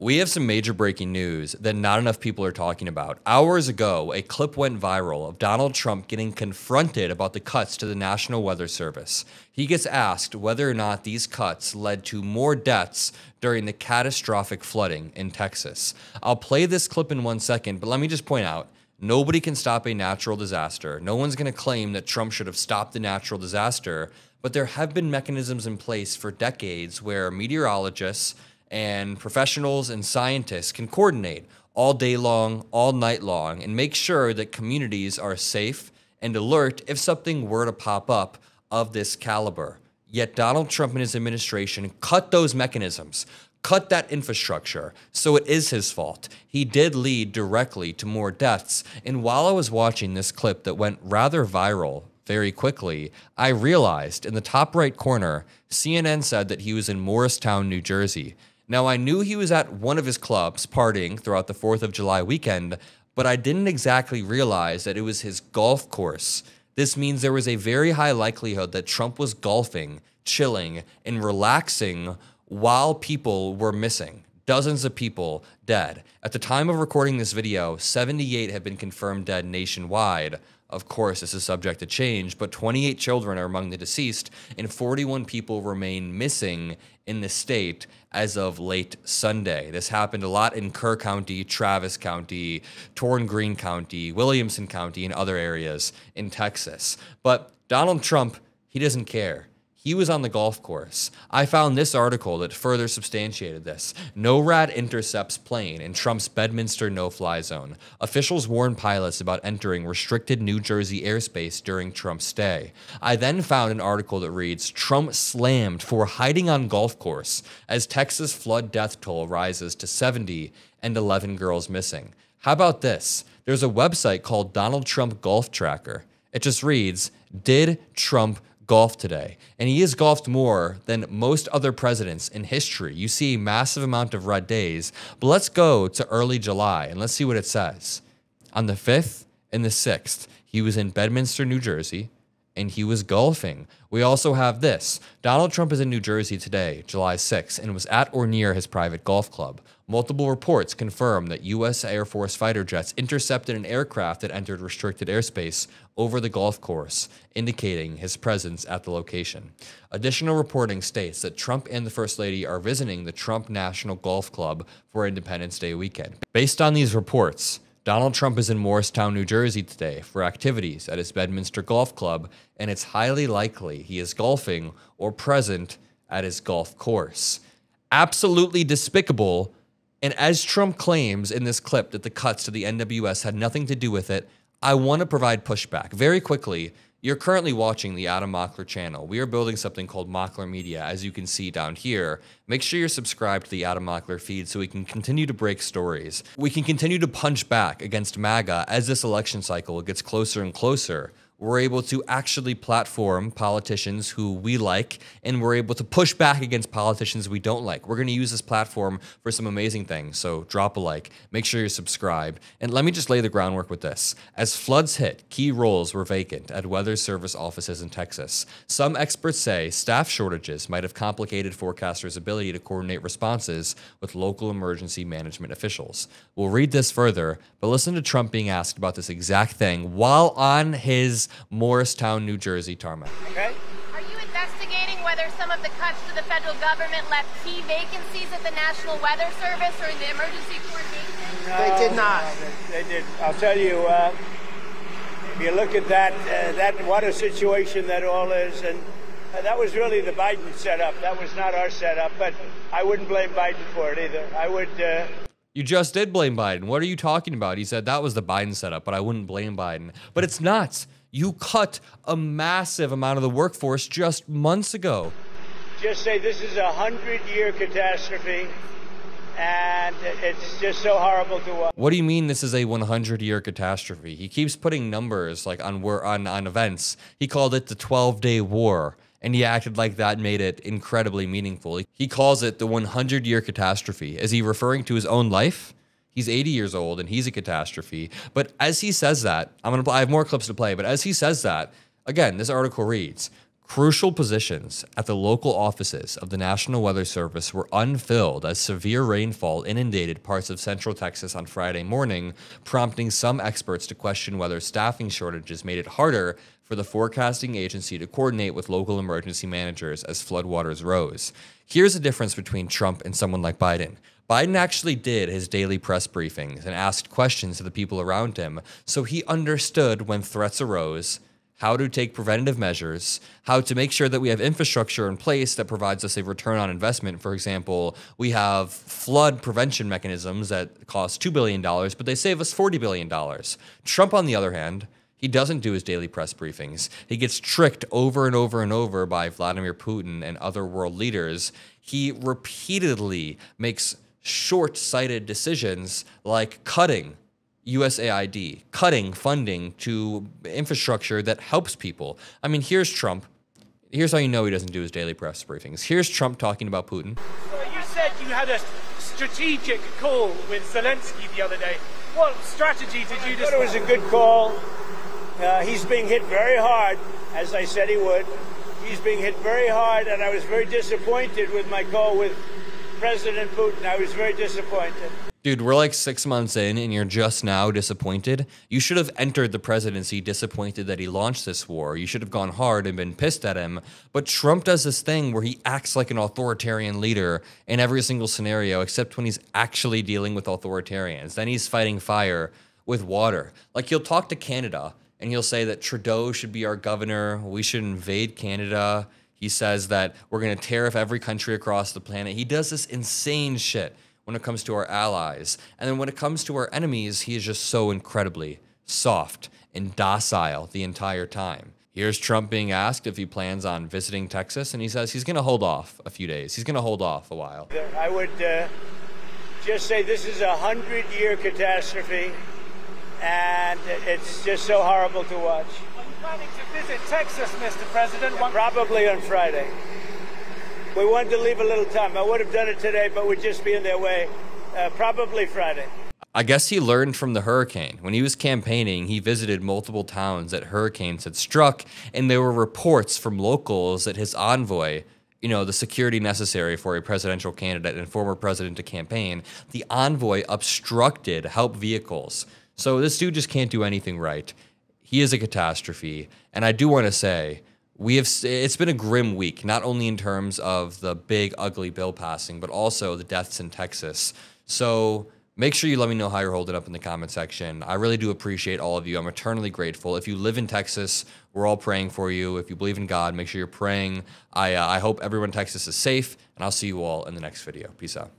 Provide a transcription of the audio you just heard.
We have some major breaking news that not enough people are talking about. Hours ago, a clip went viral of Donald Trump getting confronted about the cuts to the National Weather Service. He gets asked whether or not these cuts led to more deaths during the catastrophic flooding in Texas. I'll play this clip in 1 second, but let me just point out, nobody can stop a natural disaster. No one's going to claim that Trump should have stopped the natural disaster, but there have been mechanisms in place for decades where meteorologists and professionals and scientists can coordinate all day long, all night long, and make sure that communities are safe and alert if something were to pop up of this caliber. Yet Donald Trump and his administration cut those mechanisms, cut that infrastructure, so it is his fault. He did lead directly to more deaths, and while I was watching this clip that went rather viral very quickly, I realized in the top right corner, CNN said that he was in Morristown, New Jersey. Now, I knew he was at one of his clubs partying throughout the 4th of July weekend, but I didn't exactly realize that it was his golf course. This means there was a very high likelihood that Trump was golfing, chilling, and relaxing while people were missing. Dozens of people dead. At the time of recording this video, 78 have been confirmed dead nationwide. Of course, this is subject to change, but 28 children are among the deceased, and 41 people remain missing in the state as of late Sunday. This happened a lot in Kerr County, Travis County, Torrance Green County, Williamson County, and other areas in Texas. But Donald Trump, he doesn't care. He was on the golf course. I found this article that further substantiated this. NORAD intercepts plane in Trump's Bedminster no-fly zone. Officials warn pilots about entering restricted New Jersey airspace during Trump's stay. I then found an article that reads, Trump slammed for hiding on golf course as Texas flood death toll rises to 70 and 11 girls missing. How about this? There's a website called Donald Trump Golf Tracker. It just reads, did Trump golf today? And he has golfed more than most other presidents in history. You see a massive amount of red days, but let's go to early July and let's see what it says. On the 5th and the 6th, he was in Bedminster, New Jersey, and he was golfing. We also have this. Donald Trump is in New Jersey today, July 6th, and was at or near his private golf club. Multiple reports confirm that U.S. Air Force fighter jets intercepted an aircraft that entered restricted airspace over the golf course, indicating his presence at the location. Additional reporting states that Trump and the First Lady are visiting the Trump National Golf Club for Independence Day weekend. Based on these reports, Donald Trump is in Morristown, New Jersey today for activities at his Bedminster Golf Club, and it's highly likely he is golfing or present at his golf course. Absolutely despicable. And as Trump claims in this clip that the cuts to the NWS had nothing to do with it, I want to provide pushback. Very quickly, you're currently watching the Mockler channel. We are building something called Mockler Media, as you can see down here. Make sure you're subscribed to the Mockler feed so we can continue to break stories. We can continue to punch back against MAGA as this election cycle gets closer and closer. We're able to actually platform politicians who we like, and we're able to push back against politicians we don't like. We're going to use this platform for some amazing things, so drop a like, make sure you're subscribed, and let me just lay the groundwork with this. As floods hit, key roles were vacant at Weather Service offices in Texas. Some experts say staff shortages might have complicated forecasters' ability to coordinate responses with local emergency management officials. We'll read this further, but listen to Trump being asked about this exact thing while on his Morristown, New Jersey tarmac. Okay. Are you investigating whether some of the cuts to the federal government left key vacancies at the National Weather Service or in the emergency coordination? No, They did not. They did. I'll tell you, if you look at that what a situation that all is, and that was really the Biden setup. That was not our setup, but I wouldn't blame Biden for it either. I would... You just did blame Biden. What are you talking about? He said that was the Biden setup, but I wouldn't blame Biden. But it's not. You cut a massive amount of the workforce just months ago. Just say this is a 100-year catastrophe, and it's just so horrible to watch. What do you mean this is a 100-year catastrophe? He keeps putting numbers like on events. He called it the 12-day war, and he acted like that made it incredibly meaningful. He calls it the 100-year catastrophe. Is he referring to his own life? He's 80 years old and he's a catastrophe. But as he says that, I have more clips to play, but as he says that, again, this article reads, Crucial positions at the local offices of the National Weather Service were unfilled as severe rainfall inundated parts of central Texas on Friday morning, prompting some experts to question whether staffing shortages made it harder for the forecasting agency to coordinate with local emergency managers as floodwaters rose. Here's the difference between Trump and someone like Biden. Biden actually did his daily press briefings and asked questions to the people around him, so he understood when threats arose, how to take preventative measures, how to make sure that we have infrastructure in place that provides us a return on investment. For example, we have flood prevention mechanisms that cost $2 billion, but they save us $40 billion. Trump, on the other hand, he doesn't do his daily press briefings. He gets tricked over and over and over by Vladimir Putin and other world leaders. He repeatedly makes short-sighted decisions like cutting USAID, cutting funding to infrastructure that helps people. I mean, here's Trump. Here's how you know he doesn't do his daily press briefings. Here's Trump talking about Putin. So you said you had a strategic call with Zelensky the other day. What strategy did you I thought it was a good call. He's being hit very hard, as I said he would. He's being hit very hard, and I was very disappointed with my call with President Putin. I was very disappointed. Dude, we're like 6 months in and you're just now disappointed. You should have entered the presidency disappointed that he launched this war. You should have gone hard and been pissed at him. But Trump does this thing where he acts like an authoritarian leader in every single scenario, except when he's actually dealing with authoritarians. Then he's fighting fire with water. Like, he'll talk to Canada and he'll say that Trudeau should be our governor. We should invade Canada. He says that we're going to tariff every country across the planet. He does this insane shit when it comes to our allies. And then when it comes to our enemies, he is just so incredibly soft and docile the entire time. Here's Trump being asked if he plans on visiting Texas, and he says he's going to hold off a few days. He's going to hold off a while. I would just say this is a 100-year catastrophe, and it's just so horrible to watch. Are you planning to visit Texas, Mr. President? Probably on Friday. We wanted to leave a little time. I would have done it today, but we'd just be in their way. Probably Friday. I guess he learned from the hurricane. When he was campaigning, he visited multiple towns that hurricanes had struck, and there were reports from locals that his envoy, you know, the security necessary for a presidential candidate and former president to campaign, the envoy obstructed help vehicles. So this dude just can't do anything right. He is a catastrophe. And I do want to say, it's been a grim week, not only in terms of the big, ugly bill passing, but also the deaths in Texas. So make sure you let me know how you're holding up in the comment section. I really do appreciate all of you. I'm eternally grateful. If you live in Texas, we're all praying for you. If you believe in God, make sure you're praying. I hope everyone in Texas is safe, and I'll see you all in the next video. Peace out.